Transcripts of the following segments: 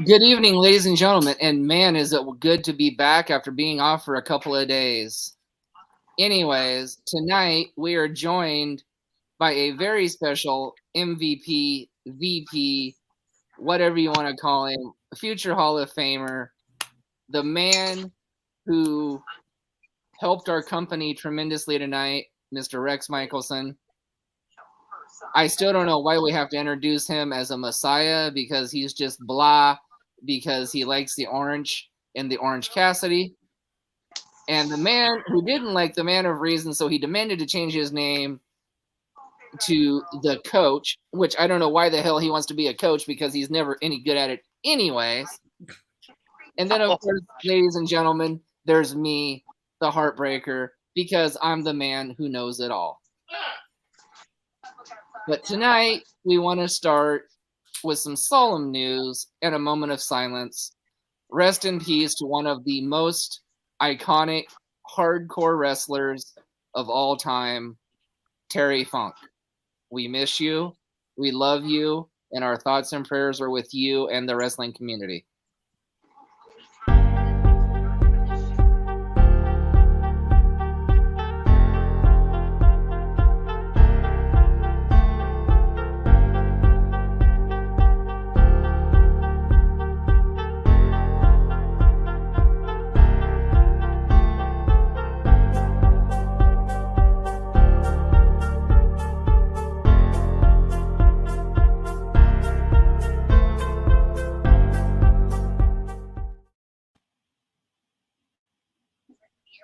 Good evening, ladies and gentlemen. And man, is it good to be back after being off for a couple of days. Anyways, tonight we are joined by a very special MVP, VP, whatever you want to call him, future Hall of Famer, the man who helped our company tremendously tonight, Mr. Rex Michelson. I still don't know why we have to introduce him as a messiah because he's just blah because he likes the orange and the Orange Cassidy. And the man who didn't like the man of reason, so he demanded to change his name to the coach, which I don't know why the hell he wants to be a coach because he's never any good at it anyways. And then, of course, ladies and gentlemen, there's me, the Heartbreaker, because I'm the man who knows it all. But tonight, we want to start with some solemn news and a moment of silence. Rest in peace to one of the most iconic hardcore wrestlers of all time, Terry Funk. We miss you, we love you, and our thoughts and prayers are with you and the wrestling community.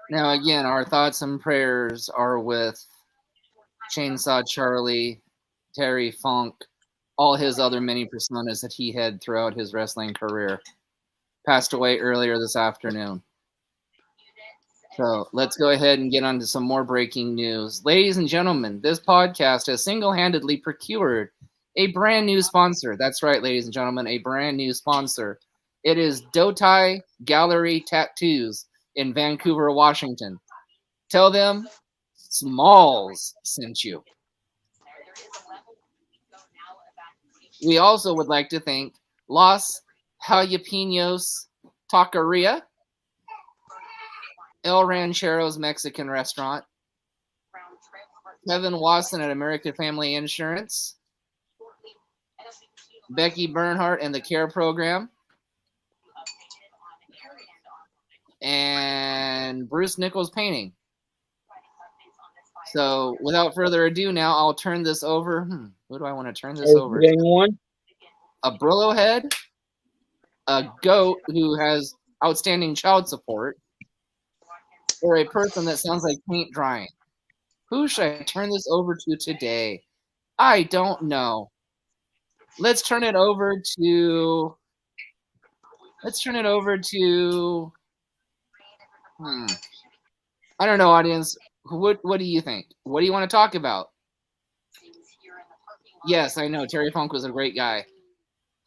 Now, again, our thoughts and prayers are with Chainsaw Charlie, Terry Funk, all his other many personas that he had throughout his wrestling career. Passed away earlier this afternoon. So let's go ahead and get on to some more breaking news. Ladies and gentlemen, this podcast has single-handedly procured a brand new sponsor. That's right, ladies and gentlemen, a brand new sponsor. It is Dotai Gallery Tattoos in Vancouver, Washington. Tell them Smalls sent you. We also would like to thank Los Jalapenos Taqueria, El Ranchero's Mexican Restaurant, Kevin Watson at American Family Insurance, Becky Bernhardt and the CARE Program, and Bruce Nichols Painting. So, without further ado, now I'll turn this over. Who do I want to turn this over to? Anyone? A Brillo head, a goat who has outstanding child support, or a person that sounds like paint drying. Who should I turn this over to today? I don't know. Let's turn it over to. I don't know, audience. What do you think? What do you want to talk about? Yes, I know. Terry Funk was a great guy.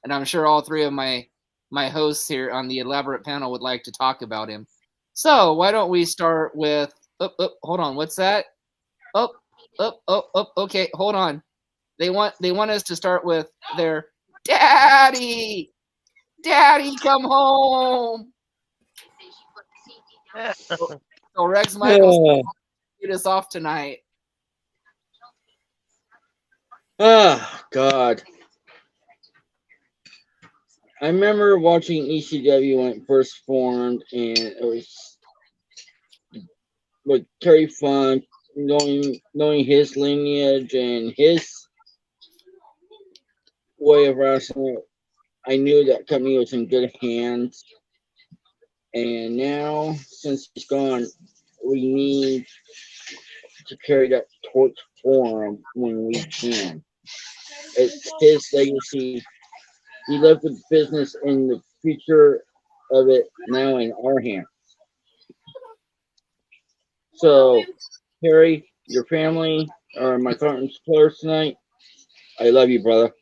And I'm sure all three of my hosts here on the elaborate panel would like to talk about him. So why don't we start with hold on, what's that? Okay, hold on. They want us to start with their Daddy, come home. So Rex Michaels get us off tonight. Oh, God. I remember watching ECW when it first formed, and it was with Terry Funk, knowing his lineage and his way of wrestling. I knew that company was in good hands. And now, since he's gone, we need to carry that torch for him when we can. It's his legacy. He left the business and the future of it now in our hands. So, Harry, your family are my partners players tonight. I love you, brother.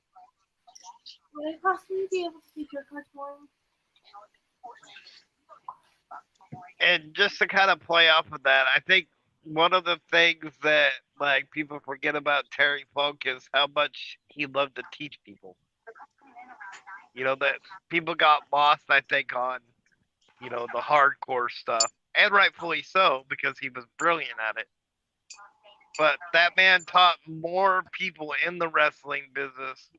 Would I possibly be able to speak your cards more? And just to kind of play off of that, I think one of the things that like people forget about Terry Funk is how much he loved to teach people. That people got lost, I think, on the hardcore stuff, and rightfully so because he was brilliant at it. But that man taught more people in the wrestling business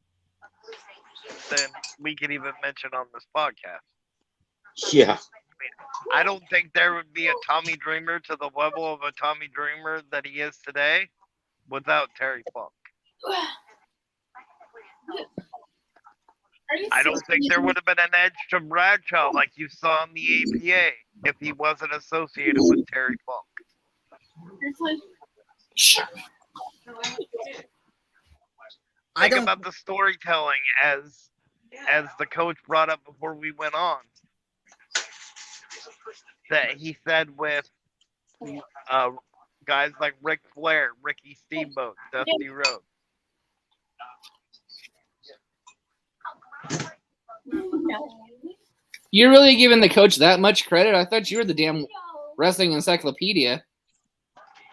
than we could even mention on this podcast. Yeah. I don't think there would be a Tommy Dreamer to the level of a Tommy Dreamer that he is today without Terry Funk. I don't think there would have been an edge to Bradshaw like you saw in the APA if he wasn't associated with Terry Funk. Think about the storytelling as the coach brought up before we went on. That he said with guys like Ric Flair, Ricky Steamboat, Dusty Rhodes. You're really giving the coach that much credit? I thought you were the damn wrestling encyclopedia.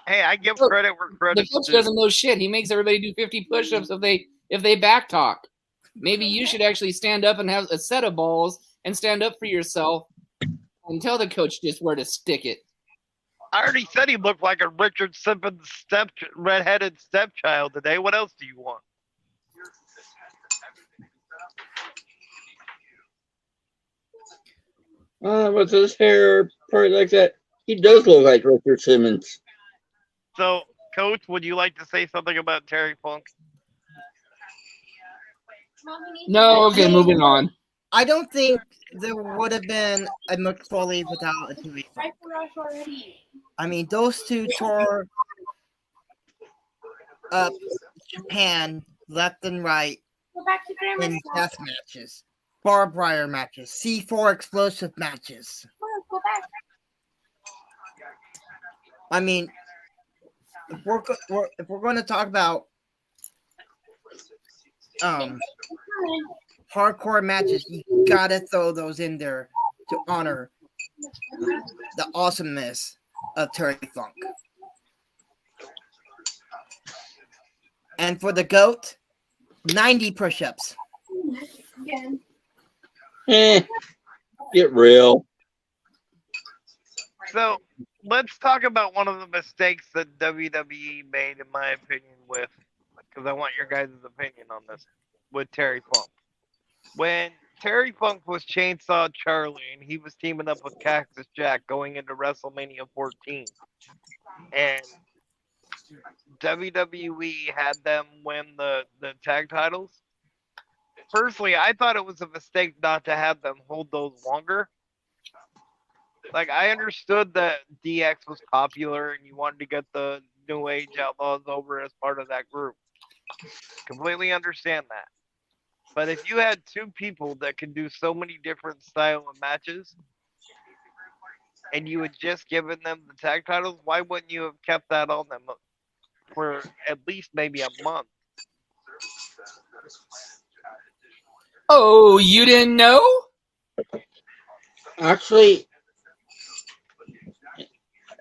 Hey, I give credit where credit's due. The coach due. doesn't know shit. He makes everybody do 50 push-ups if they back talk. Maybe you should actually stand up and have a set of balls and stand up for yourself and tell the coach just where to stick it. I already said he looked like a Richard Simmons redheaded stepchild today. What else do you want? With his hair part like that, he does look like Richard Simmons. So, Coach, would you like to say something about Terry Funk? No, okay, moving on. I don't think there would have been a Mick Foley without a Terry Funk. I mean, those two tore up Japan left and right in death matches, barbed wire matches, C4 explosive matches. I mean, if we're going to talk about hardcore matches, you gotta throw those in there to honor the awesomeness of Terry Funk. And for the GOAT, 90 push-ups. Get real. So let's talk about one of the mistakes that WWE made, in my opinion, because I want your guys' opinion on this, with Terry Funk. When Terry Funk was Chainsaw Charlie and he was teaming up with Cactus Jack going into WrestleMania 14, and WWE had them win the tag titles. Personally, I thought it was a mistake not to have them hold those longer. Like, I understood that DX was popular and you wanted to get the New Age Outlaws over as part of that group. Completely understand that. But if you had two people that can do so many different style of matches, and you had just given them the tag titles, why wouldn't you have kept that on them for at least maybe a month? Oh, you didn't know? Actually,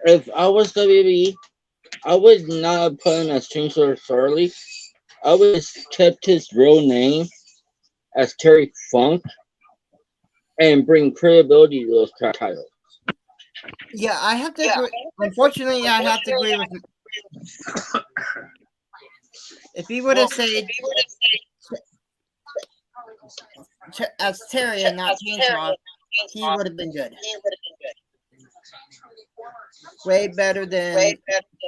if I was WWE, I would not have put him as Chainsaw Charlie. I would have kept his real name as Terry Funk and bring credibility to those titles. Yeah, I have to agree. Unfortunately, I have to agree with. If he would have said as Terry and not Chainsaw, he would have been good. Way better than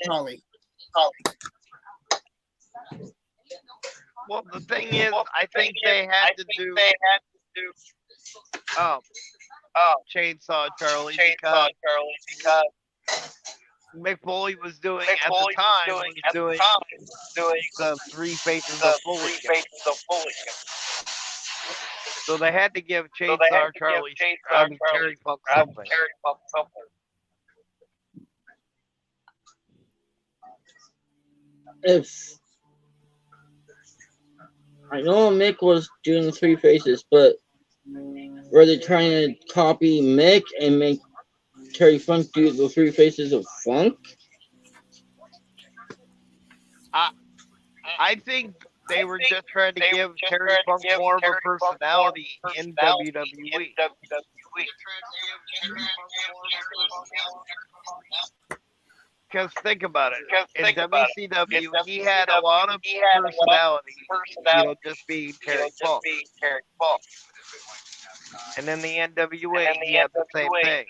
Charlie. Well, the thing is, I think they had to do Chainsaw Charlie because Mick Foley was doing at the time the Three Faces of Foley. So they had to give Chainsaw Charlie, Terry Funk something. If I know Mick was doing the Three Faces, but were they trying to copy Mick and make Terry Funk do the Three Faces of Funk? I think they were just trying to give Terry Funk more of a personality in WWE. Because think about it, in WCW, he had a lot of personality, just being Terry Funk. And in the NWA, he had the same thing.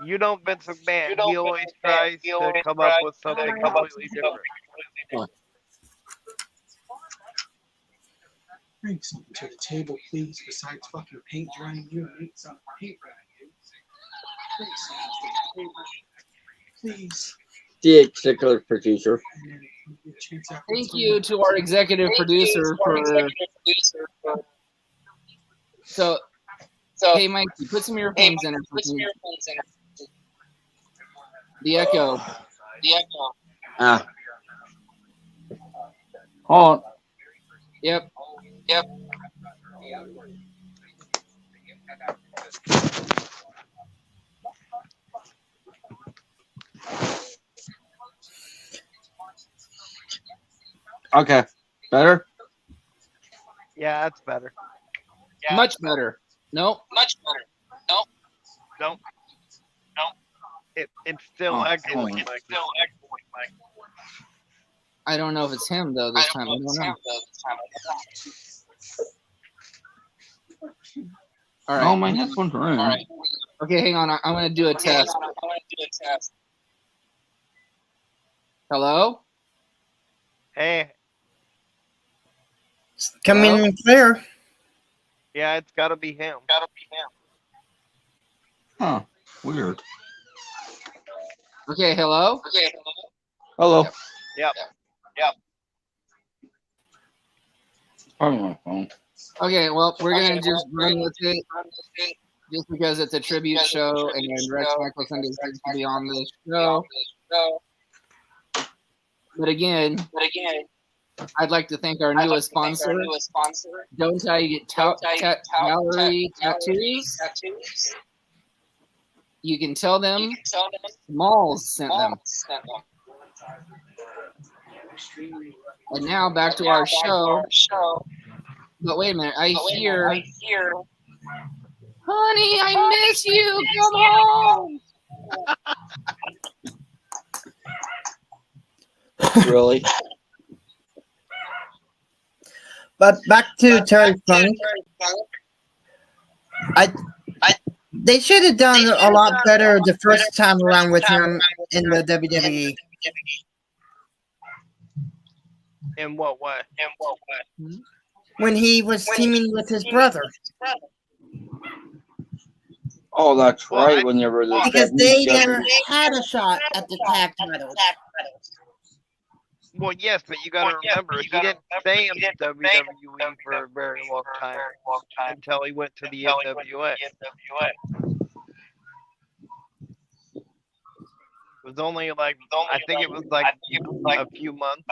You know Vince McMahon, he always tries to come up with something completely different. Bring something to the table, please, besides fucking paint drying you. I need some paint drying you. Bring something to the table, please. The executive producer. Thank you to our executive producer for. So, hey, Mike, put some earphones in. The echo. Ah. Hold on. Yep. Okay. Better? Yeah, that's better. Much better. Nope. Nope. It's still echoing. I don't know if it's him though this time. I don't know. All right. Oh, my headphones are in. Okay, hang on. I'm going to do a test. Hello? Hey, Coming in clear. yeah, it's got to be him. Huh. Weird. Okay, hello? Hello. Yep. Probably my phone. Okay, well, we're going to just run with it just because it's a tribute show and Rex Michelson deserves to be on this show. But again, I'd like to thank our newest sponsor. Don't Tell You Get Gallery Tattoos. You can tell them Smalls sent them. And now back to our show. But wait a minute, I hear, honey, I miss you. Come home. Really? But back to Terry Funk. They should have done a lot better the first time around with him in the WWE. In what way? When he was teaming with his brother. Oh, that's right. Whenever Because they never had a shot at the tag titles. Well, yes, but you got to remember, he didn't stay in WWE for a very long time until he went to the NWA. It was only like, I think it was like a few months.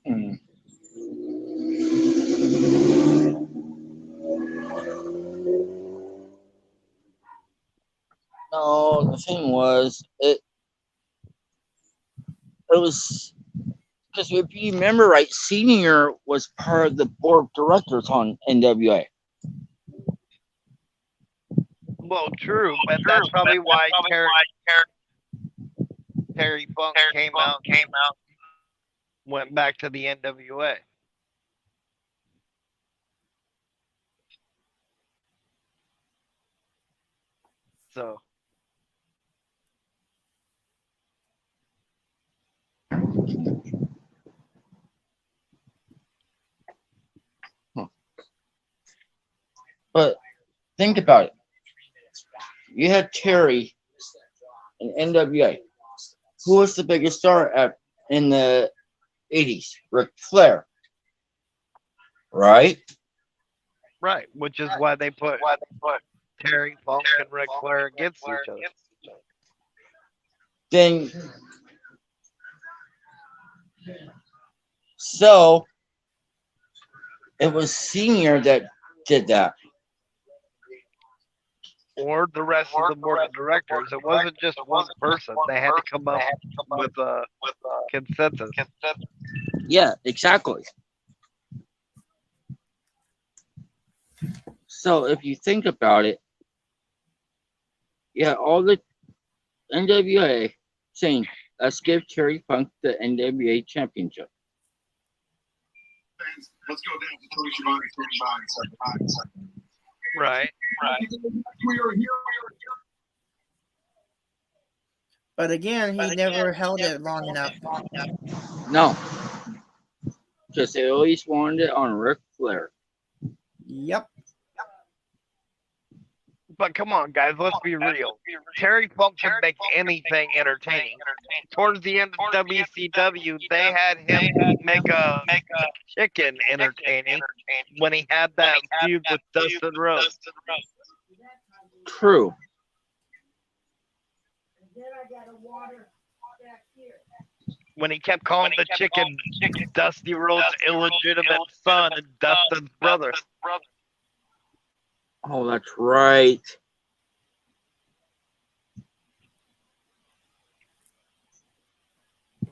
Hmm. No, the thing was, it was because if you remember right, Senior was part of the board of directors on NWA. Well, true, but that's probably why Terry Funk came out, went back to the NWA. So, But think about it. You had Terry in NWA. Who was the biggest star in the 80s? Ric Flair. Right? right, which is why they put Terry Funk and Ric Flair against each other. Then, so it was Senior that did that. or the rest of the board of directors. It wasn't just one person. They had to come up with a consensus. Yeah, exactly. So if you think about it, yeah, all the NWA saying, let's give Terry Funk the NWA championship. Let's go down to 39. Right. We are here. But again, he never held it long enough. No. Because they always wanted it on Ric Flair. Yep. But come on, guys, let's be real. Terry Funk can make anything entertaining. Towards the end of WCW, they had him make a chicken entertaining when he had that feud with Dustin Rhodes. True. When he kept calling the chicken Dusty Rhodes' illegitimate son and Dustin's brother. Oh, that's right.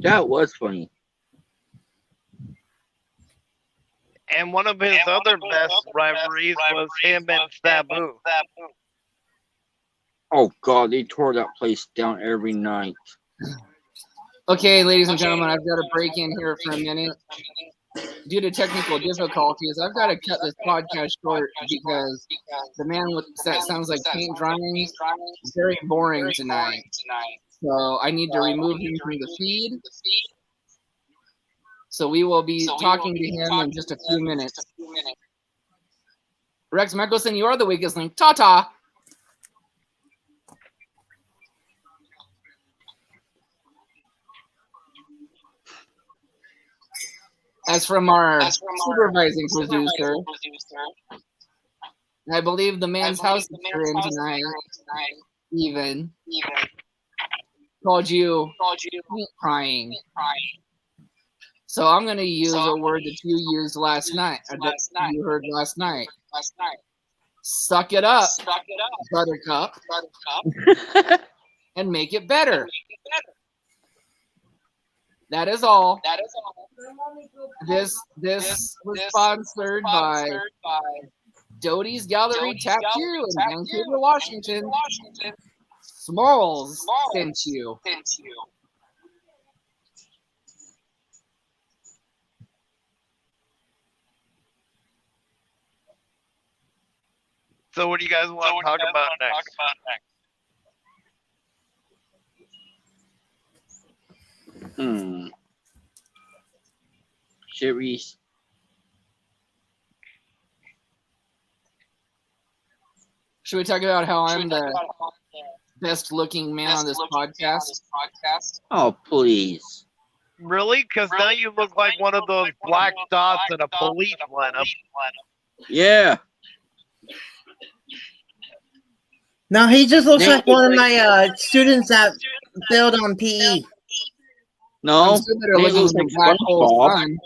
That was funny. And one of his other best rivalries was him and Sabu. Oh, God, they tore that place down every night. Okay, ladies and gentlemen, I've got to break in here for a minute. Due to technical difficulties, I've got to cut this podcast short because the man that sounds like paint drying is very boring tonight. So I need to remove him from the feed. So we will be talking to him in just a few minutes. Rex Mickelson, you are the weakest link. Ta-ta! As from our supervising producer, I believe the man's house that you're in tonight, even called you crying. So I'm going to use a word that you used last night, or that you heard last night. Suck it up, Buttercup, and make it better. That is all. This was sponsored by Doty's Gallery Tattoo in Vancouver, Washington. Smalls sent you. So what do you guys want to talk about next? Series. Should we talk about how I'm the best looking man on this podcast? Oh, please. Really? Because now you look like one of those black dots in a police lineup. Yeah. No, he just looks like one of my students that failed on PE. No. He looks like black hole sun.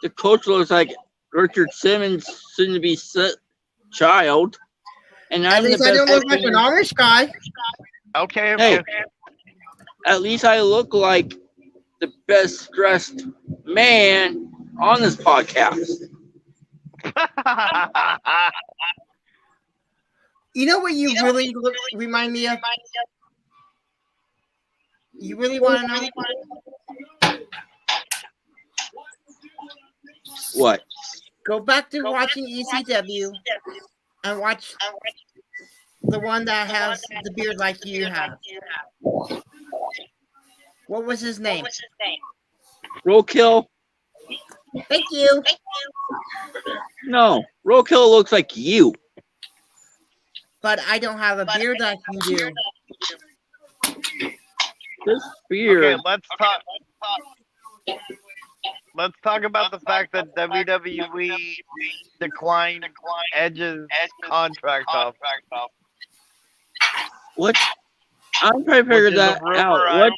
The coach looks like Richard Simmons' soon-to-be child. And At least I don't look like an Amish guy. Okay. Hey, at least I look like the best dressed man on this podcast. You know what you really remind me of? You really want to know? What? Go back to watching ECW and watch the one that has the beard like you have. What was his name? Roadkill? Thank you. No, Roadkill looks like you. But I don't have a beard like you do. This beard. Okay, let's talk about the fact that WWE declined Edge's contract offer. What? I'm trying to figure that out.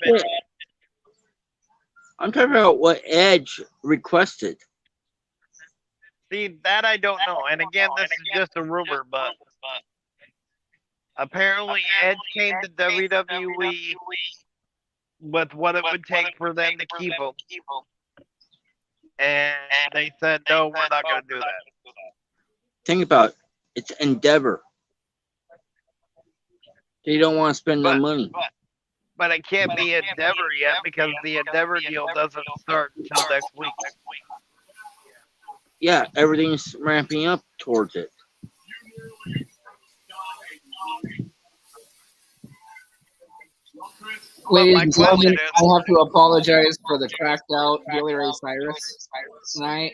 I'm trying to figure out what Edge requested. See, that I don't know. And again, this is just a rumor, but apparently Edge came to WWE with what it would take for them to keep him. And they said, no, we're not going to do that. Think about it. It's Endeavor. They don't want to spend their money. But it can't be Endeavor yet because the Endeavor deal doesn't start until next week. Yeah, everything's ramping up towards it. Ladies my and gentlemen, question I have to apologize for the cracked out Billy Ray Cyrus tonight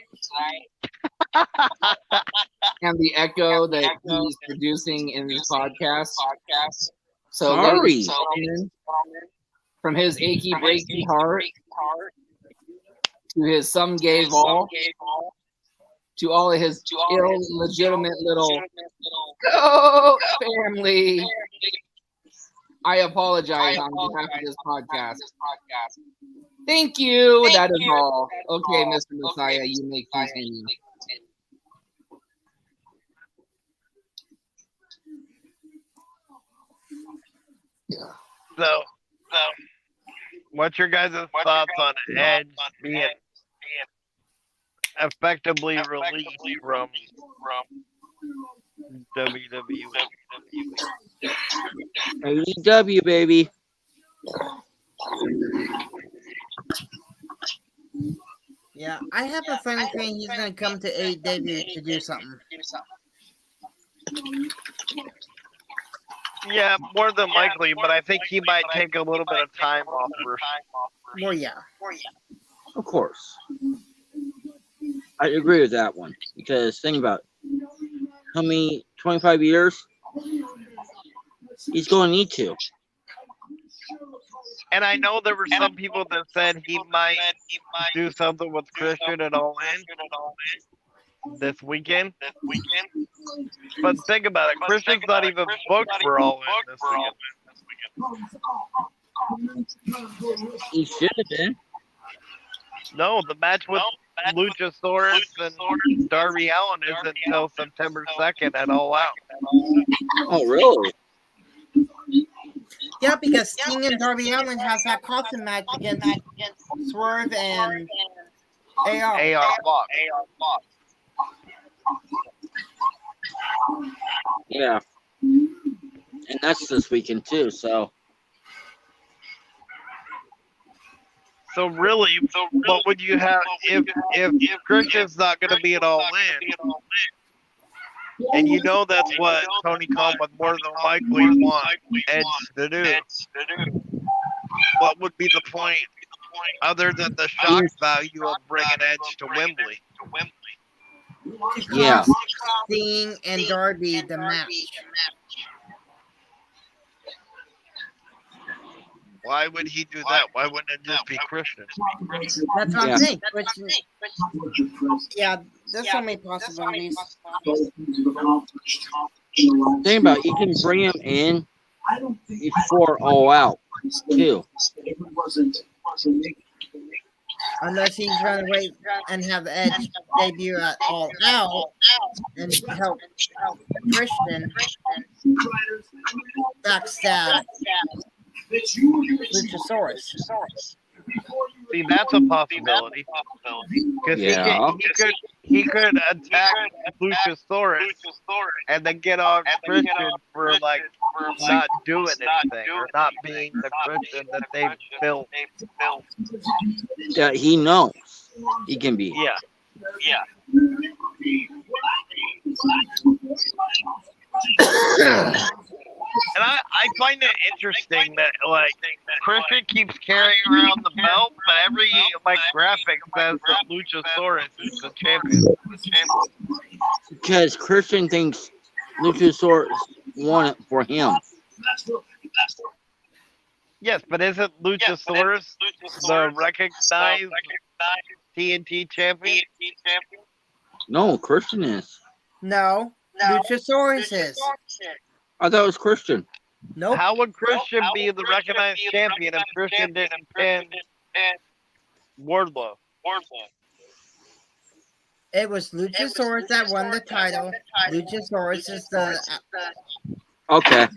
and the echo that he's producing in his podcast. So, Sorry. ladies and gentlemen, from his achy breaky heart to his some gay all, to all of his illegitimate little family, I apologize on behalf of this podcast. Thank you. That is all. Okay, Mr. Messiah, you may continue. So, what's your guys' thoughts on Edge being effectively released from WWE? AEW, baby. Yeah, I have a funny feeling he's going to come to AEW to do something. Yeah, more than likely, but I think he might take a little bit of time off first. Well, yeah. Of course. I agree with that one. Because think about it. How many, 25 years? He's going to need to. And I know there were some people that said he might do something with Christian at All In this weekend. But think about it, Christian's not even booked for All In this weekend. He should have been. No, the match with Luchasaurus and Darby Allin isn't until September 2nd at All Out. Oh, really? Yeah, because Sting and Darby Allin has that coffin match against Swerve and AR. AR Fox. Yeah. And that's this weekend, too, so. So really, what would you have if Christian's not going to be at All In? And you know that's what Tony Khan would more than likely want Edge to do. What would be the point other than the shock value of bringing Edge to Wembley? Yeah. Sting and Darby the match. Why would he do that? Why wouldn't it just be Christian? That's what Yeah. I'm saying. Yeah, there's so many possibilities. Think about it. You can bring him in before All Out, too. Unless he's going to wait and have Edge debut at All Out and help Christian backstab Luchasaurus. See, that's a possibility. Because Yeah. he could attack Luchasaurus and then get on Christian for like not doing anything or not being the Christian that they've built. Yeah, he knows he can be. Yeah. And I find it interesting that like Christian keeps carrying around the belt, but every like graphic says that Luchasaurus is the champion. Because Christian thinks Luchasaurus won it for him. Yes, but isn't Luchasaurus the recognized TNT champion? No, Christian is. No, Luchasaurus is. I thought it was Christian. Nope. How would Christian be the recognized champion if Christian didn't pin Wardlow? It was Luchasaurus that won the title. Luchasaurus is the Okay.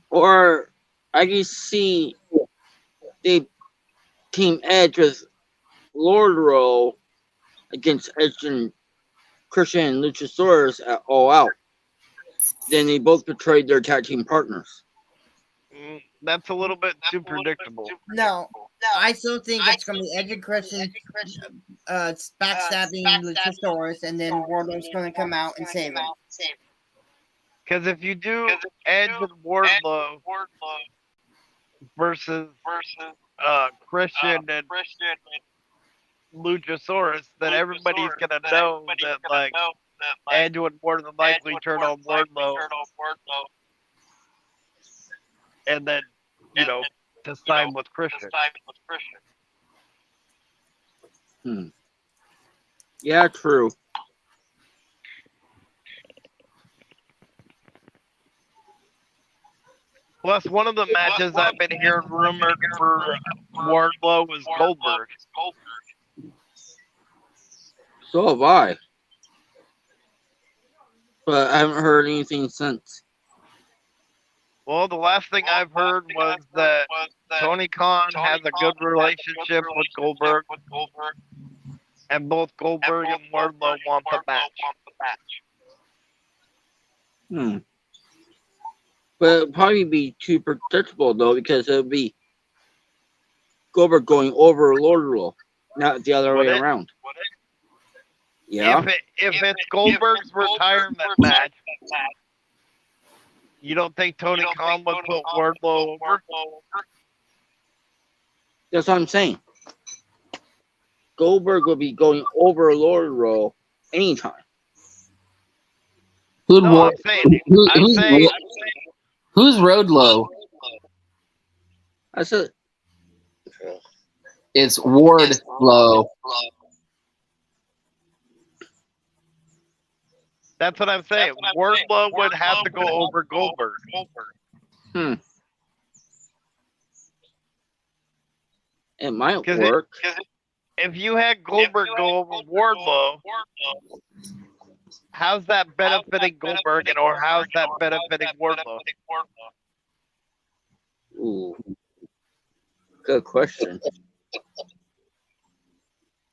Or I can see they team Edge with Lord Row against Edge and Christian and Luchasaurus at All Out. Then they both betrayed their tag team partners. That's a little bit too predictable. No, I still think it's going to be Edge and Christian backstabbing Luchasaurus, and then Wardlow's going to come out and save him. Because if you do Edge and Wardlow versus Christian and Luchasaurus, then everybody's gonna know that like Edge would more than likely turn on Wardlow, and then to side with Christian. Yeah, true. Plus, one of the matches I've been hearing rumored for Wardlow was Goldberg. So have I. But I haven't heard anything since. Well, the last thing I've heard was that Tony Khan has a good relationship with Goldberg, and both Goldberg and Wardlow want the match. But it'll probably be too predictable though, because it'll be Goldberg going over Lord, not the other way around. Yeah. If it's Goldberg's retirement match, you don't think Tony Khan would put Wardlow over? That's what I'm saying. Goldberg will be going over Lord anytime. No, I'm saying Who's Wardlow? I said It's Wardlow. That's what I'm saying. Wardlow would have to go over Goldberg. It might work. If you had Goldberg go over Wardlow, how's that benefiting Goldberg, or how's that benefiting Wardlow? Ooh. Good question.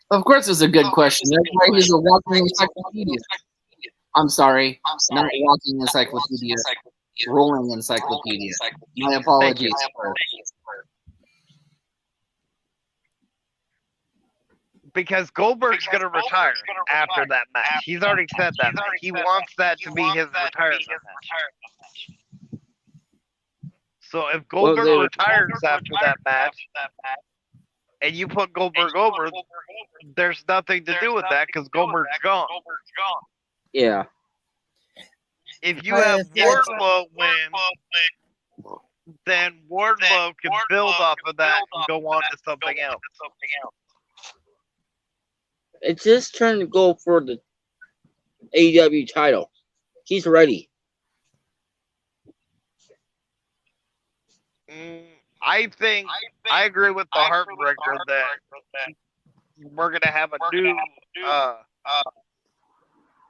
Of course, it's a good question. That's why he's a walking encyclopedia. I'm sorry, not walking encyclopedia, rolling encyclopedia. My apologies. Because Goldberg's going to retire after that match. He's already said that. He wants that to be his retirement match. So if Goldberg retires after that match, and you put Goldberg over, there's nothing to do with that because Goldberg's gone. Yeah. If you have Wardlow win, then Wardlow can build off of that and go on to something else. It's his turn to go for the AEW title. He's ready. I think I agree with the Heartbreaker that we're gonna have a new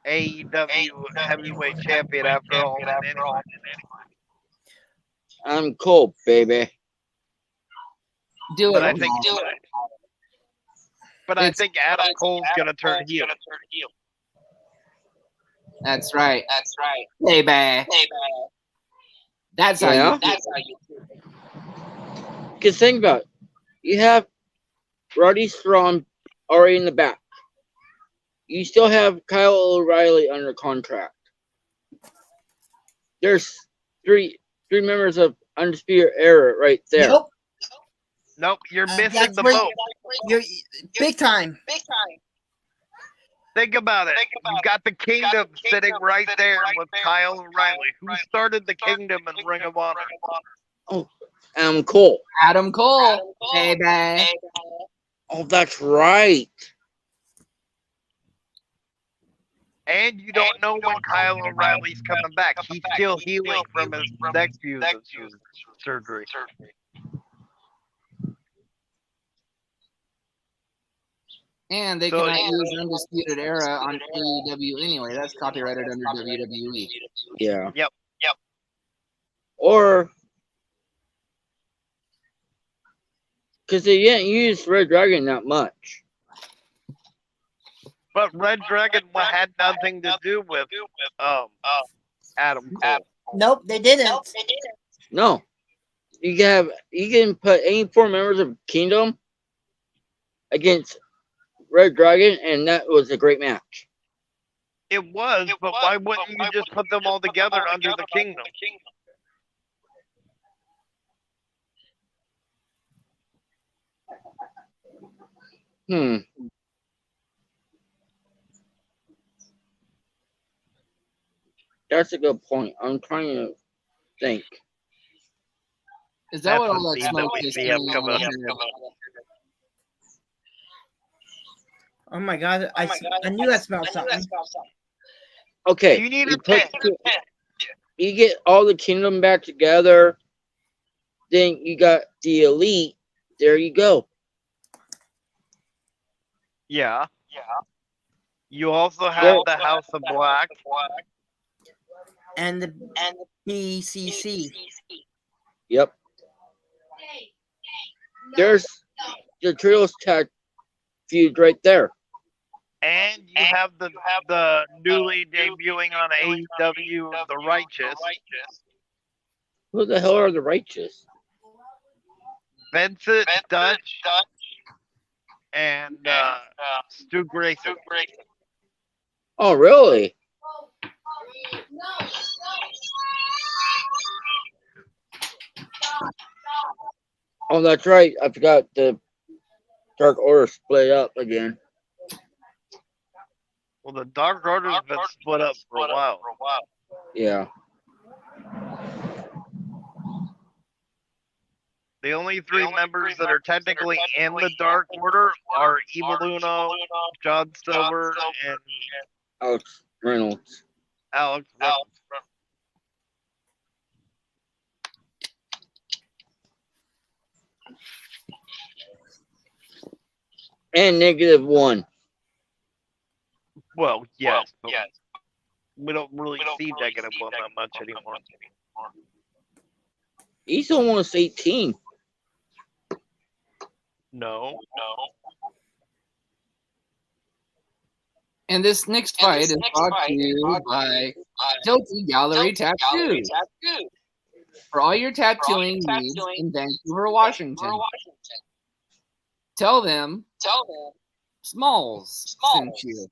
AEW heavyweight champion after all. I'm cold, baby. Do it. I think Adam Cole's gonna turn heel. That's right. Baby. That's how you. Because think about it. You have Roddy Strong already in the back. You still have Kyle O'Reilly under contract. There's three members of Undisputed Era right there. Nope, you're missing the boat. You're big time. Think about it. You got the Kingdom sitting right there with Kyle O'Reilly. Who started the Kingdom in Ring of Honor? Oh, Adam Cole. Adam Cole, baby. Oh, that's right. And you don't know when Kyle O'Reilly's coming back. He's still healing from his neck fusion surgery. And they cannot use Undisputed Era on AEW anyway. That's copyrighted under WWE. Yeah. Yep. Or because they didn't use Red Dragon that much. But Red Dragon had nothing to do with Adam Cole. Nope, they didn't. No. You can put any 4 members of Kingdom against Red Dragon, and that was a great match. It was, but why wouldn't you just put them all together under the Kingdom? That's a good point. I'm trying to think. Is that what That's all a that scene smoke that is we have coming coming out up. here? Oh my god, I knew I smelled something. Okay. You need you a pen. You get all the Kingdom back together. Then you got the Elite. There you go. Yeah. You also have the House of Black. And the BCC. Yep. There's the Trios tag feud right there. And you have the newly debuting on AEW, The Righteous. Who the hell are the Righteous? Vincent Dutch and Stu Grayson. Oh, really? Oh, that's right. I forgot the Dark Order split up again. Well, the Dark Order's been split up for a while. Yeah. The only 3 members that are technically in the Dark Order are Evil Uno, John Silver, and Alex Reynolds. Alex Reynolds. And -1. Well, yes, but we don't really see negative one that much anymore. He's almost 18. No. And this next fight is brought to you by Guilty Gallery Tattoos. For all your tattooing needs in Vancouver, Washington. Tell them Smalls sent you.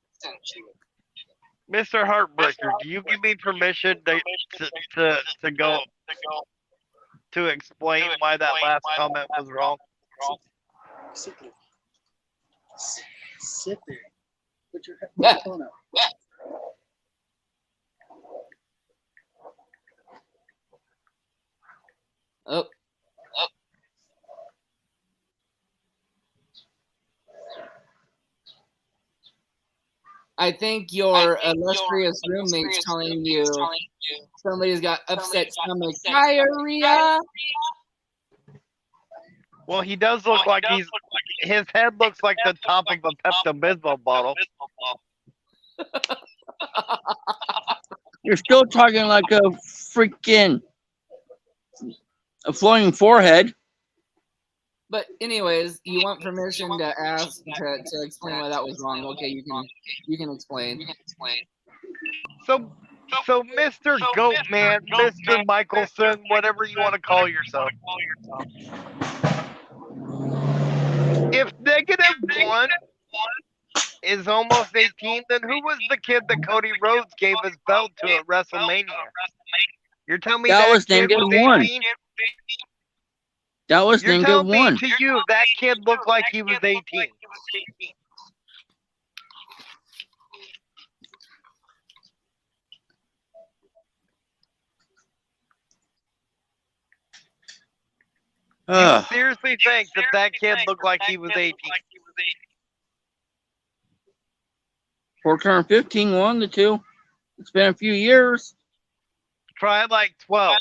Mr. Heartbreaker, do you give me permission to go to explain why that last comment was wrong? Sit there. Sit there. Put your Yeah. phone up. Oh. I think your illustrious roommate's telling you somebody's got upset stomach diarrhea. Well, he does look like his head looks like the top of a Pepto-Bismol bottle. You're still talking like a freaking flowing forehead. But anyways, you want permission to ask to explain why that was wrong. Okay, you can explain. So Mr. Goatman, Mr. Michelson, whatever you want to call yourself. If -1 is almost 18, then who was the kid that Cody Rhodes gave his belt to at WrestleMania? You're telling me That that was kid was -1. 18? That was You're telling me -1. to you that kid looked like he was 18. You seriously think that kid looked like he was 18? 415 won the 2. It's been a few years. Try like 12.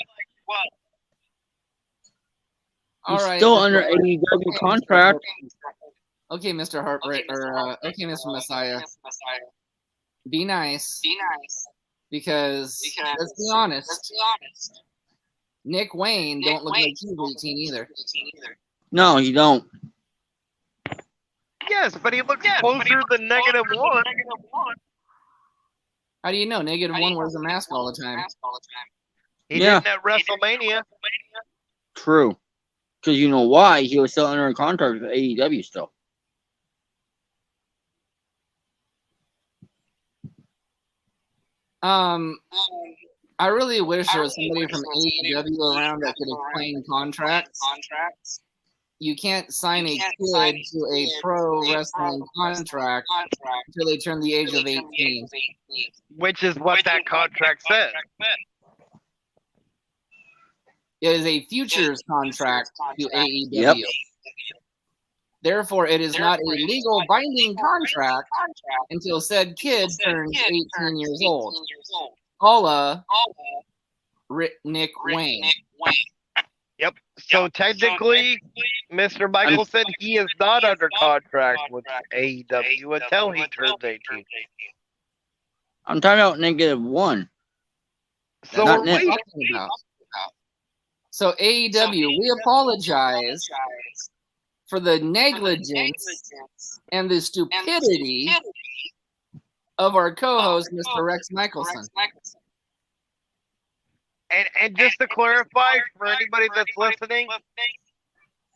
All He's right. still under AEW contract. Okay, Mr. Heartbreak, or okay, Mr. Messiah. Be nice. Because let's be honest. Nick Wayne don't look like he's 18 either. No, you don't. Yes, but he looks closer than -1. How do you know? -1 wears a mask all the time. He Yeah. didn't at WrestleMania. True. Because you know why? He was still under a contract with AEW still. I really wish there was somebody from AEW around that could explain contracts. You can't sign a kid to a pro wrestling contract until they turn the age of 18. Which is what that contract says. It is a futures contract to AEW. Yep. Therefore, it is not a legal binding contract until said kid turns 18 years old. A la Nick Wayne. Yep. So technically, Mr. Michael said he is not under contract with AEW until he turns 18. I'm talking about -1. So Not we're Nick. waiting. So AEW, we apologize for the negligence and the stupidity of our co-host, Mr. Rex Michelson. And just to clarify for anybody that's listening,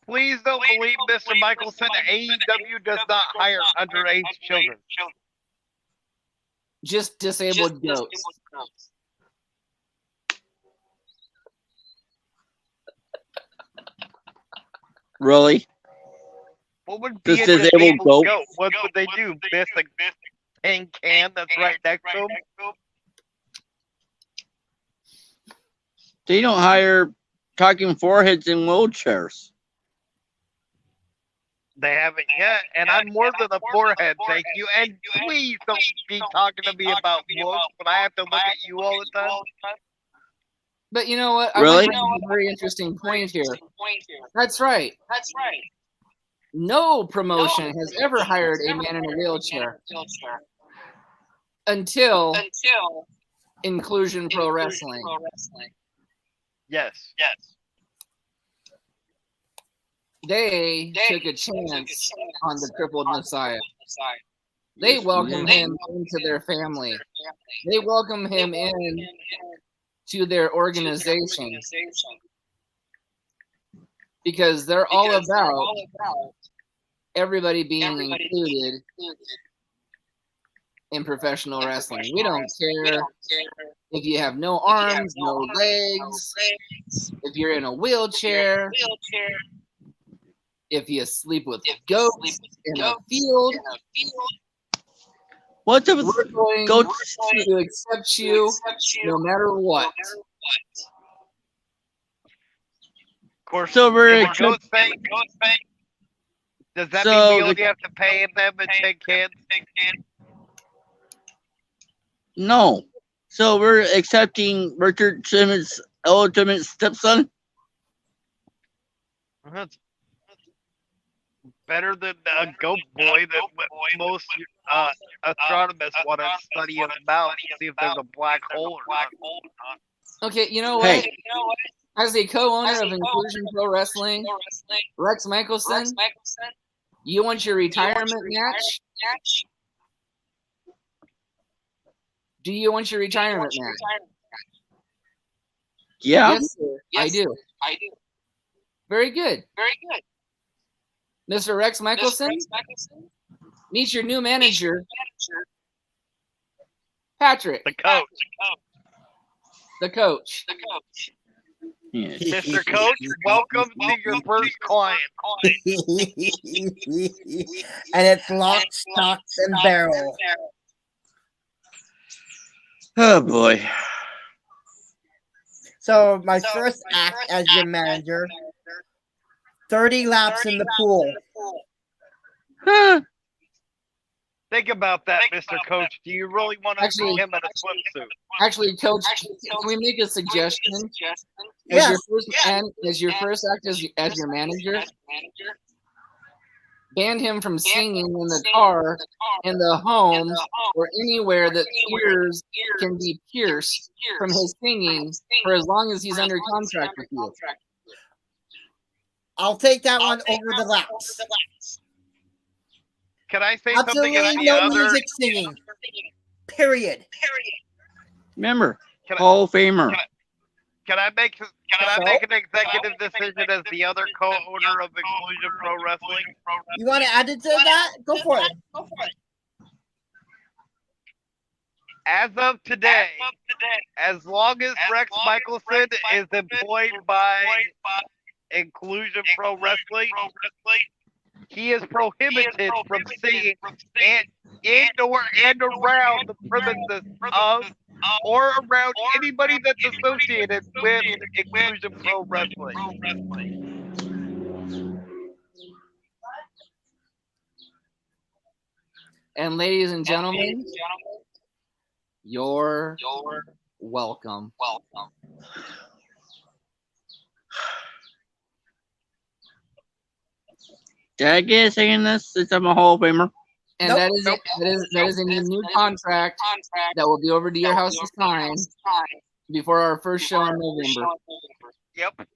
please don't believe Mr. Michelson. AEW does not hire underage children. Just disabled goats. Really? What would be This a disabled disabled goat? goat? What would they do? Miss a tin can that's right next to them? They don't hire talking foreheads in wheelchairs. They haven't yet, and I'm more than a forehead, thank you. And please don't be talking to me about looks when I have to look at you all the time. But you know what? Really? I bring up a very interesting point here. That's right. No promotion has ever hired a man in a wheelchair until Inclusion Pro Wrestling. Yes. They took a chance on the crippled Messiah. They welcomed him into their family. They welcomed him in to their organization because they're all about everybody being included in professional wrestling. We don't care if you have no arms, no legs, if you're in a wheelchair, if you sleep with goats in a field. What the We're going goats? to accept you no matter what. Of course, So we're if a goat thing, does that So mean we the- only have to pay them and take cans? No. So we're accepting Richard Simmons' illegitimate stepson? That's better than a goat boy that most astronomers want to study his mouth to see if there's a black hole or not. Okay, you know what? Hey. As a co-owner of Inclusion Pro Wrestling, Rex Michelson, you want your retirement match? Do you want your retirement match? Yeah. Yes, sir. I do. Very good. Mr. Rex Michelson, meet your new manager, Patrick, The coach. the coach. Yes. Mr. Coach, welcome to your first client. And it's lock, stock, and barrel. Oh boy. So my first act as your manager, 30 laps in the pool. Huh. Think about that, Mr. Coach. Do you really want to see Actually- him in a swimsuit? Actually, Coach, can we make a suggestion? Yes. As your first act as your manager, banned him from singing in the car, in the homes, or anywhere that ears can be pierced from his singing for as long as he's under contract with you. I'll take that one over the laps. Can I say something? Absolutely no music singing. Period. Remember, Can I- Hall of Famer. Can I make an executive decision as the other co-owner of Inclusion Pro Wrestling? You want to add it to that? Go for it. As of today, as long as Rex Michelson is employed by Inclusion Pro Wrestling, he is prohibited from singing in or and around the premises of or around anybody that's associated with Inclusion Pro Wrestling. And ladies and gentlemen, you're welcome. Did I get a saying this since I'm a Hall of Famer? And Nope. that is a new contract that will be over to your house to sign before our first show in November. Yep.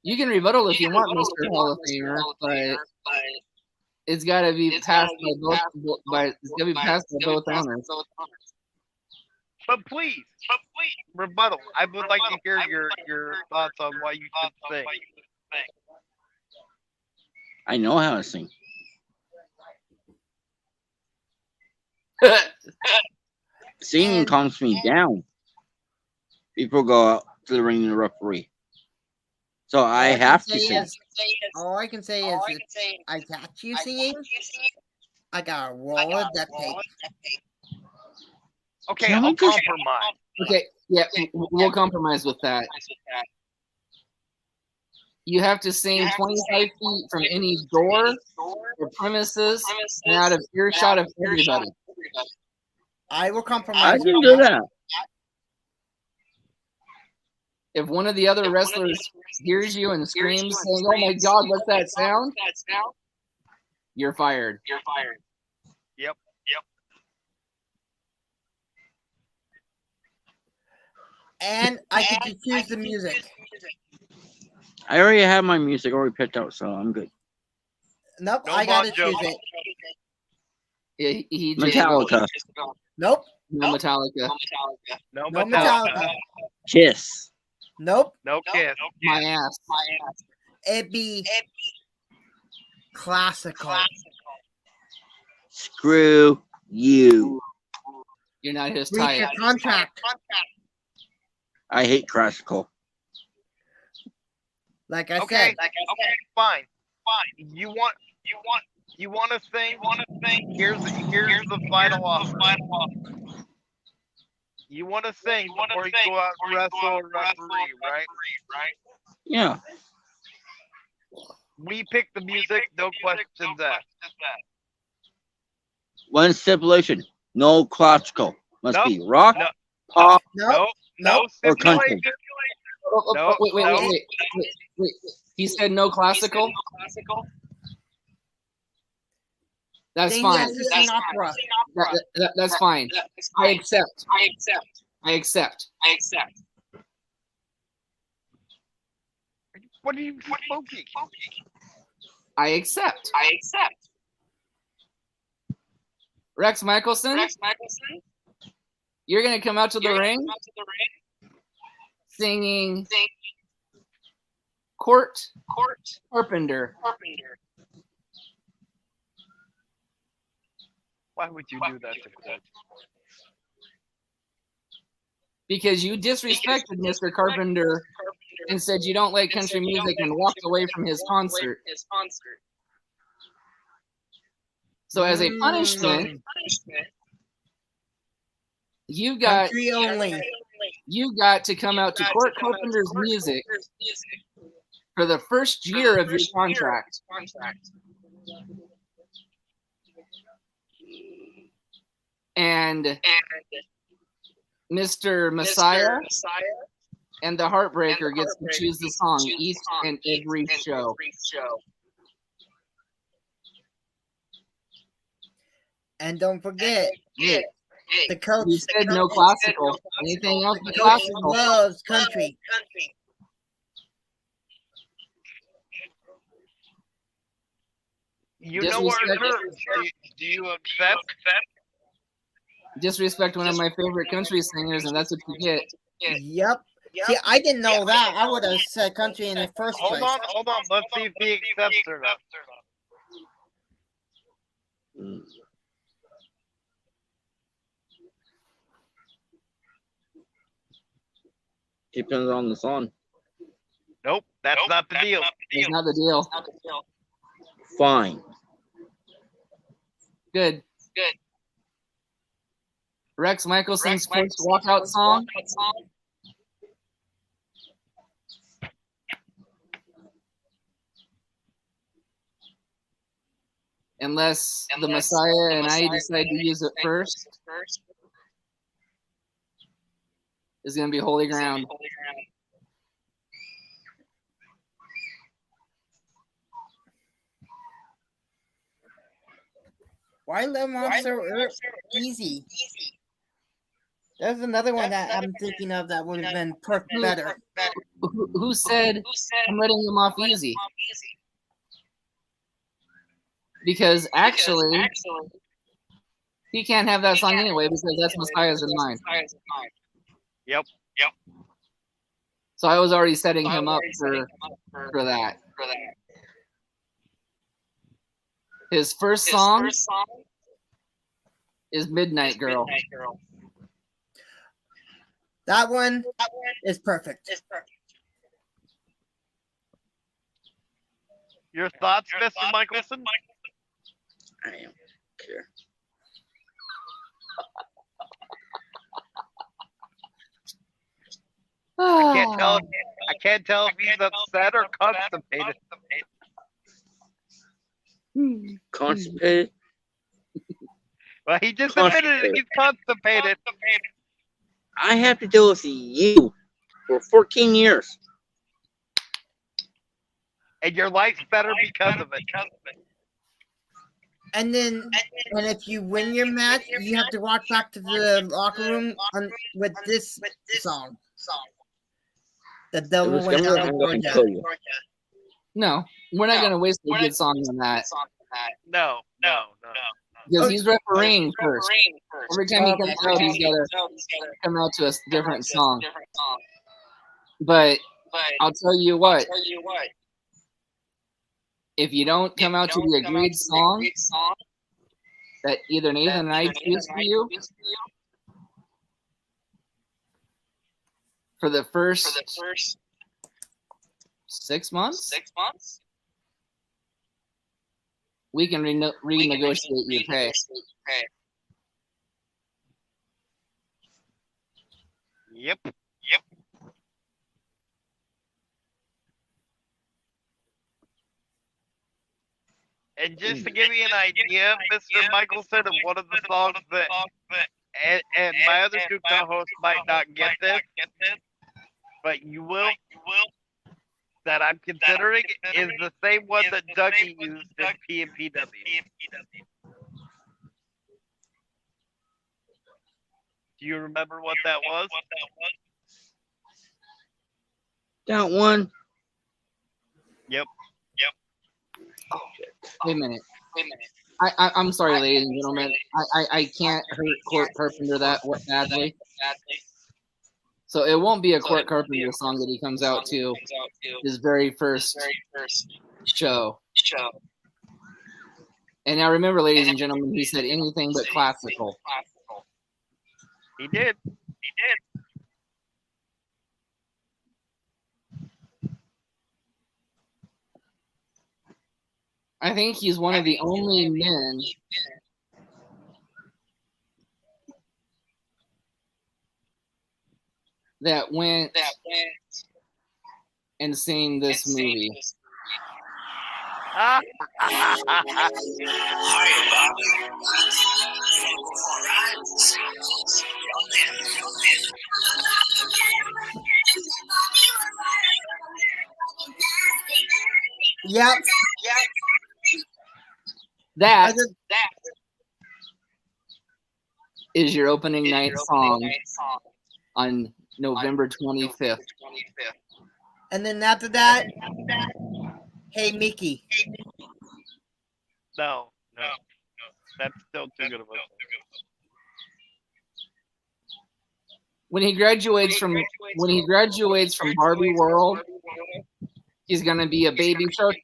You can rebuttal if you want, Mr. Hall of Famer, but it's got to be passed by both owners. But please, rebuttal. I would like to hear your thoughts on what you should say. I know how to sing. Singing calms me down. People go out to the ring and the referee. So I have to sing. All I can say is if I catch you singing, I got a roll of duct tape. Okay, Can I'll we just- compromise. Okay, yeah, we'll compromise with that. You have to sing 25 feet from any door or premises and out of earshot of everybody. I will I compromise. can do that. If one of the other wrestlers hears you and screams saying, "Oh my God, what's that sound?" You're fired. Yep. And I get to choose the music. I already have my music already picked out, so I'm good. Nope, No I gotta Bon Jovi. choose it. He Metallica. Nope, No Metallica. No no Metallica. Metallica. Kiss. Nope, No Kiss. My ass. it'd be classical. Screw you. You're not his Breach type. your contract. I hate classical. Like I Okay, said, fine. You want to sing? Here's the final offer. You want to sing before you go out and wrestle or referee, right? Yeah. We pick the music, no questions asked. One stipulation. No classical. Must Nope. be rock, No. pop, nope, No or country. stipulation. Oh, No, wait. He said no classical? That's then fine. yes, it's an opera. That's fine. I accept. What are you smoking? I accept. Rex Michelson, you're going to come out to the ring singing Court Carpenter. Why would you do that to Court? Because you disrespected Mr. Carpenter and said you don't like country music and walked away from his concert. So as a punishment, you got Country only. to come out to Court Carpenter's music for the first year of your contract. And Mr. Messiah, And the Heartbreaker gets to choose the song each and every show. And don't forget, the coach. You said no classical. Anything else but The coach classical? loves country. You know our terms. Do you accept? Disrespect one of my favorite country singers, and that's what you get. Yep. See, I didn't know that. I would have said country in the first place. Hold on. Let's see if he accepts or not. Depends on the song. Nope, that's not the deal. It's not the deal. Fine. Good. Rex Michelson's first walkout song. Unless the Messiah and I decide to use it first, is going to be holy ground. Why let Monster easy? There's another one that I'm thinking of that would have been better. Who said I'm letting him off easy? Because actually, he can't have that song anyway because that's Messiah's in mine. Yep. So I was already setting him up for that. His first song is Midnight Girl. That one is perfect. Your thoughts, Mr. Michelson? I don't care. I can't tell if he's upset or constipated. Constipated? Well, he just admitted he's constipated. I have to deal with you for 14 years. And your life's better because of it. And if you win your match, you have to walk back to the locker room with this song. The devil went down to Georgia. No, we're not going to waste a good song on that. No. Because he's refereeing first. Every time he comes out, he's got to come out to a different song. But I'll tell you what. If you don't come out to the agreed song that either Nathan and I choose for you for the first 6 months, we can renegotiate your pay. Yep. And just to give you an idea, Mr. Michelson, of one of the songs that, and my other two co-hosts might not get this, but you will, that I'm considering is the same one that Dougie used in PMPW. Do you remember what that was? That one? Yep. Wait a minute. I'm sorry, ladies and gentlemen. I can't hurt Court Carpenter that badly. So it won't be a Court Carpenter song that he comes out to his very first show. And now remember, ladies and gentlemen, he said anything but classical. He did. I think he's one of the only men that went and seen this movie. Yep. That is your opening night song on November 25th. And then after that, Hey Mickey. No. That's still too good of a song. When he graduates from Barbie World, he's gonna be a baby shark.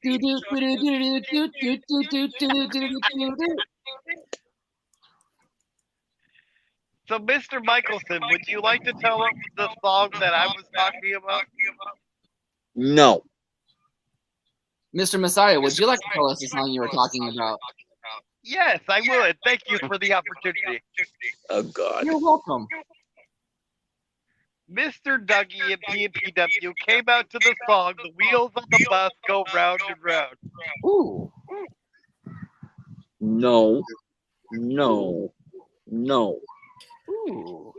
So, Mr. Michelson, would you like to tell him the song that I was talking about? No. Mr. Messiah, would you like to tell us the song you were talking about? Yes, I would. Thank you for the opportunity. Oh God. You're welcome. Mr. Dougie and PW came out to the song "The Wheels on the Bus Go Round and Round." Ooh. No. Ooh.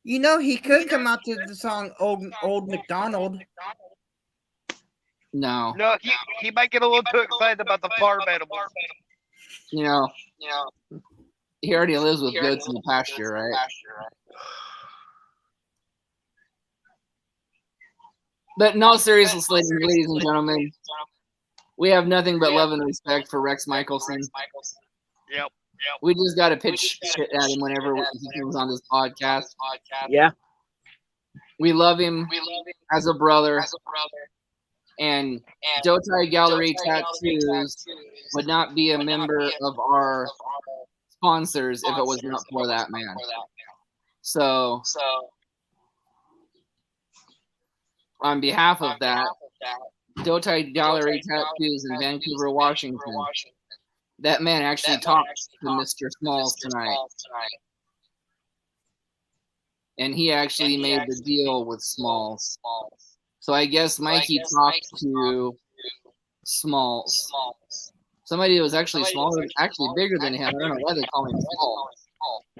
You know, he could come out to the song Old MacDonald. No. No, he might get a little too excited about the farm animals. You know, he already lives with goats in the pasture, right? But in all seriousness, ladies and gentlemen, we have nothing but love and respect for Rex Michelson. Yep. We just got to pitch shit at him whenever he comes on this podcast. Yeah. We love him as a brother. And Dotai Gallery Tattoos would not be a member of our sponsors if it was not for that man. So, on behalf of that, Dotai Gallery Tattoos in Vancouver, Washington, that man actually talked to Mr. Smalls tonight. And he actually made the deal with Smalls. So I guess Mikey talked to Smalls. Somebody who was actually smaller, actually bigger than him. I don't know why they call him Small.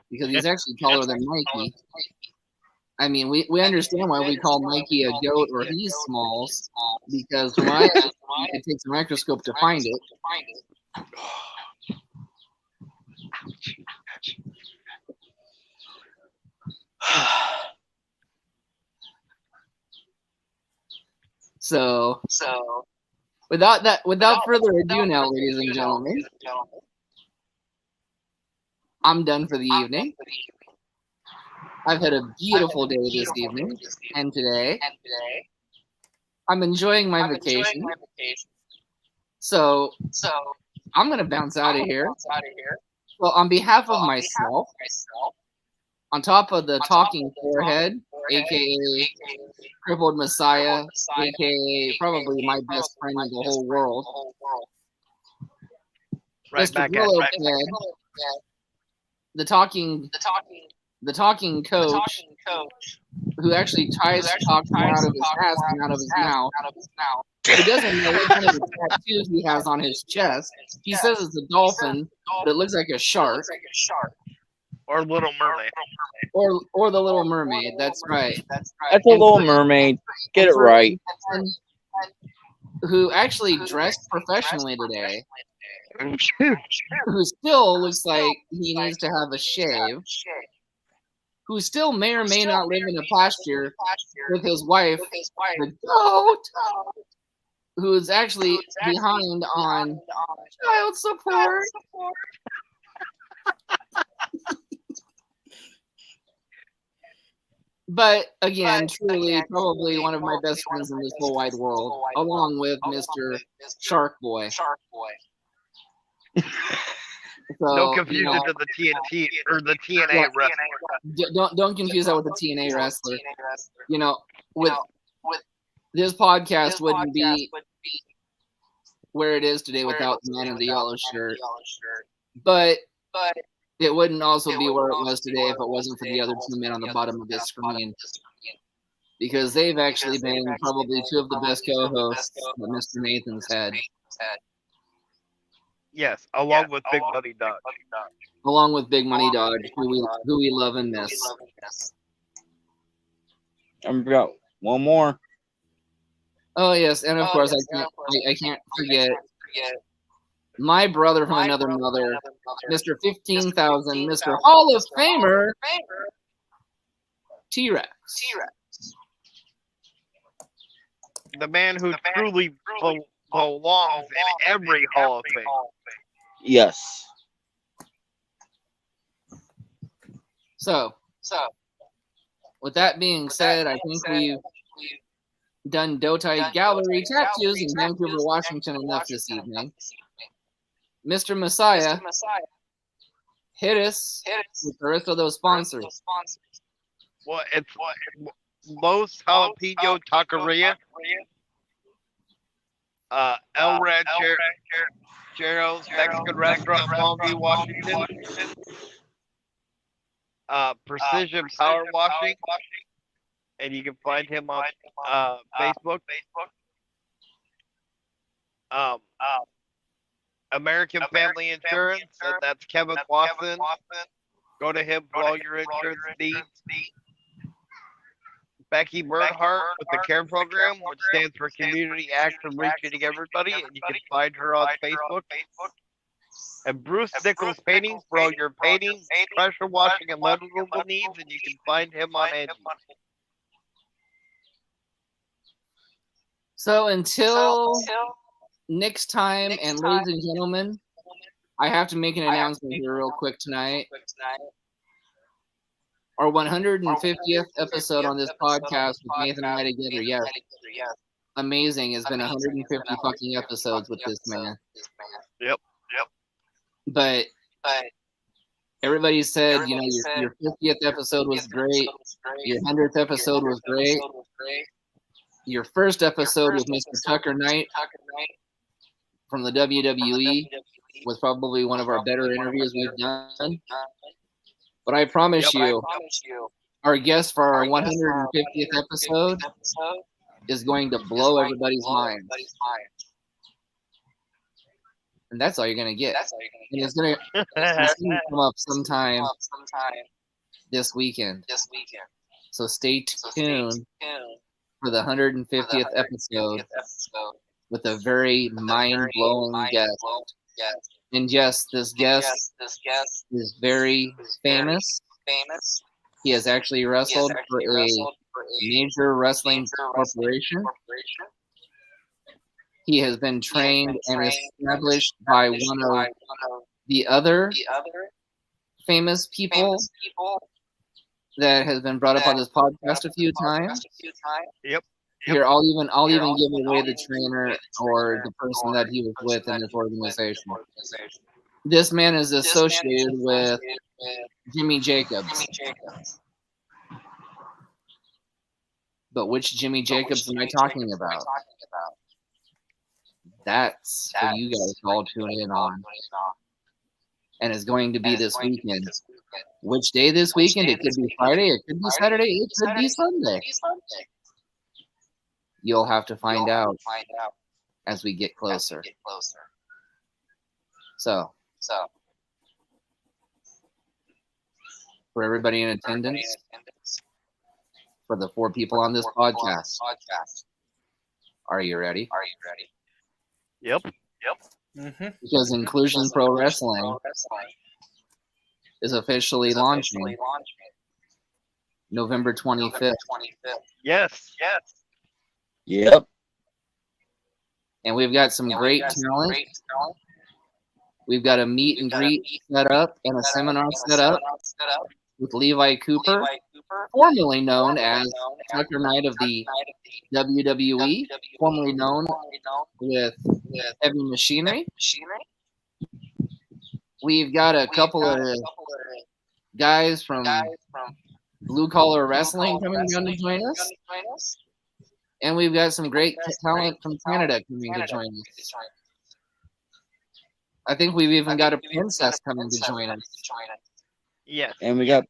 Because he's actually taller than Mikey. I mean, we understand why we call Mikey a goat or he's Smalls. Because from what I understand, it takes a microscope to find it. So without further ado now, ladies and gentlemen, I'm done for the evening. I've had a beautiful day this evening and today. I'm enjoying my vacation. So I'm going to bounce out of here. Well, on behalf of myself, on top of the talking forehead, a.k.a. Crippled Messiah, a.k.a. probably my best friend in the whole world, Mr. Brillo Head, the talking coach, who actually tries to talk out of his ass and out of his mouth, who doesn't know what kind of a tattoo he has on his chest. He says it's a dolphin, but it looks like a shark. Or Little Mermaid. Or the Little Mermaid. That's right. That's a Little Mermaid. Get it right. Who actually dressed professionally today. Who still looks like he needs to have a shave. Who still may or may not live in a pasture with his wife, the goat, who is actually behind on child support. But again, truly, probably one of my best friends in this whole wide world, along with Mr. Shark Boy. So, No confusion to the TNT or the TNA wrestler. Don't confuse that with the TNA wrestler. You know, with this podcast wouldn't be where it is today without the man in the yellow shirt. But it wouldn't also be where it was today if it wasn't for the other two men on the bottom of this screen. Because they've actually been probably two of the best co-hosts that Mr. Nathan's had. Yes, along with Big Money Dodge. Along with Big Money Dodge, who we love and miss. I've got one more. Oh yes, and of course I can't forget my brother from another mother, Mr. 15,000, Mr. Hall of Famer, T-Rex. The man who truly belongs in every Hall of Fame. Yes. So, with that being said, I think we've done Dotai Gallery tattoos in Vancouver, Washington enough this evening. Mr. Messiah, hit us with the rest of those sponsors. Well, it's Los Jalapeno Taqueria, El Ranchero's Mexican Restaurant, Longview, Washington, Precision Power Washing, and you can find him on Facebook. American Family Insurance, and that's Kevin Watson. Go to him for all your insurance needs. Becky Bernhardt with the CARE program, which stands for Community Action Reaching Everybody, and you can find her on Facebook. And Bruce Nichols Painting for all your painting, pressure washing, and lead removal needs, and you can find him on Angie. So until next time, and ladies and gentlemen, I have to make an announcement here real quick tonight. Our 150th episode on this podcast with Nathan and I together, yes. Amazing. It's been 150 fucking episodes with this man. Yep. But everybody said, you know, your 50th episode was great. Your 100th episode was great. Your first episode with Mr. Tucker Knight from the WWE was probably one of our better interviews we've done. But I promise you, our guest for our 150th episode is going to blow everybody's minds. And that's all you're going to get. And it's going to come up sometime this weekend. So stay tuned for the 150th episode with a very mind-blowing guest. And yes, this guest is very famous. He has actually wrestled for a major wrestling corporation. He has been trained and established by one of the other famous people that has been brought up on this podcast a few times. Yep. Here, I'll even give away the trainer or the person that he was with in this organization. This man is associated with Jimmy Jacobs. But which Jimmy Jacobs am I talking about? That's for you guys to all tune in on. And it's going to be this weekend. Which day this weekend? It could be Friday, it could be Saturday, it could be Sunday. You'll have to find out as we get closer. So, for everybody in attendance, for the 4 people on this podcast, are you ready? Yep. Mm-hmm. Because Inclusion Pro Wrestling is officially launching November 25th. Yes. Yep. And we've got some great talent. We've got a meet and greet set up and a seminar set up with Levi Cooper, formerly known as Tucker Knight of the WWE, formerly known with Heavy Machinery. We've got a couple of guys from Blue Collar Wrestling coming down to join us. And we've got some great talent from Canada coming to join us. I think we've even got a princess coming to join us. Yes. And we got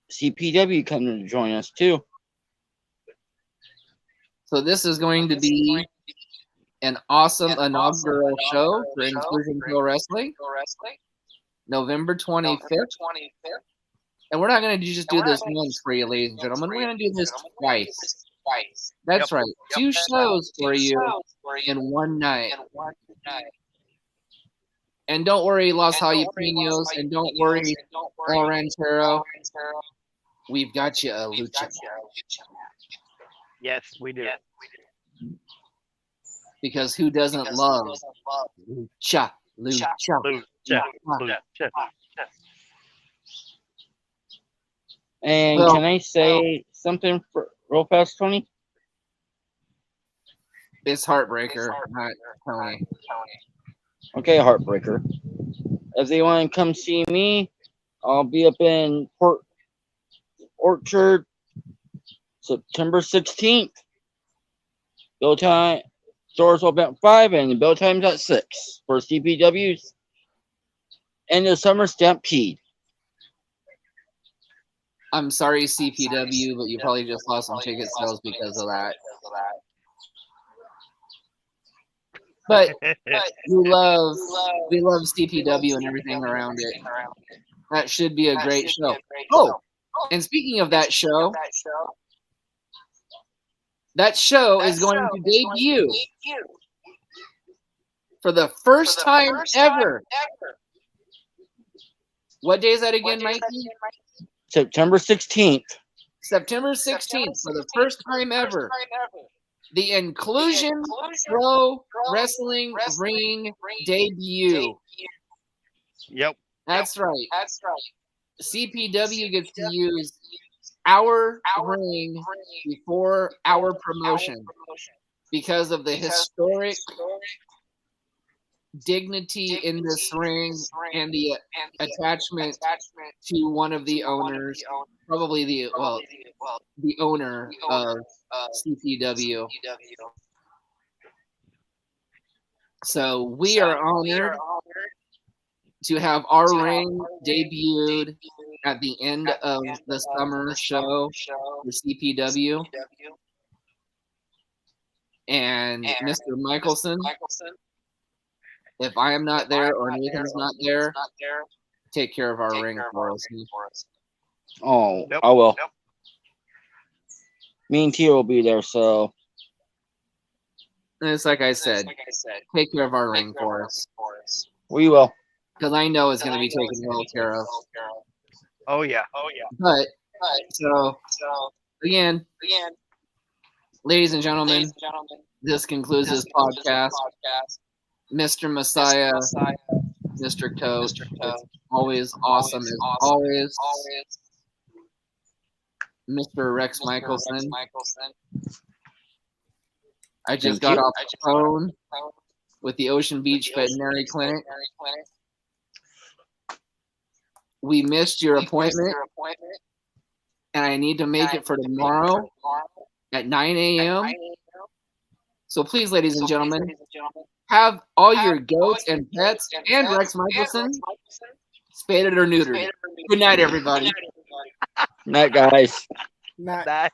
CPW coming to join us too. So this is going to be an awesome inaugural show for Inclusion Pro Wrestling, November 25th. And we're not going to just do this once for you, ladies and gentlemen. We're going to do this twice. That's Yep. right. 2 shows for you in one night. And don't worry, Los Jalapenos, and don't worry, El Ranchero. We've got you a lucha Yes, we do. because who doesn't love lucha? And Well- can I say something for real fast, Tony? It's Heartbreaker, not Tony. Okay, Heartbreaker. If they want to come see me, I'll be up in Port Orchard September 16th. Bill time, doors open at 5 and the bill time's at 6 for CPWs and the Summer Stampede. I'm sorry, CPW, but you probably just lost some ticket sales because of that. But we love CPW and everything around it. That should be a great show. Oh, and speaking of that show is going to debut for the first time ever. What day is that again, Mikey? September 16th. September 16th, for the first time ever. The Inclusion Pro Wrestling Ring debut. Yep. That's right. CPW gets to use our ring before our promotion because of the historic dignity in this ring and the attachment to one of the owners, probably the owner of CPW. So we are honored to have our ring debuted at the end of the summer show for CPW. And Mr. Michelson, if I am not there or Nathan's not there, take care of our ring for us. Oh, Nope. I will. Me and Tia will be there, so And it's like I said, take care of our ring for us. we will. Because I know it's going to be taken well care of. Oh yeah. But, so, again, ladies and gentlemen, this concludes this podcast. Mr. Messiah, Mr. Coach, it's always awesome as always. Mr. Rex Michelson. I just got off the phone with the Ocean Beach Veterinary Clinic. We missed your appointment, and I need to make it for tomorrow at 9 a.m. So please, ladies and gentlemen, have all your goats and pets and Rex Michelson spaded or neutered. Good night, everybody. Night, guys. Not That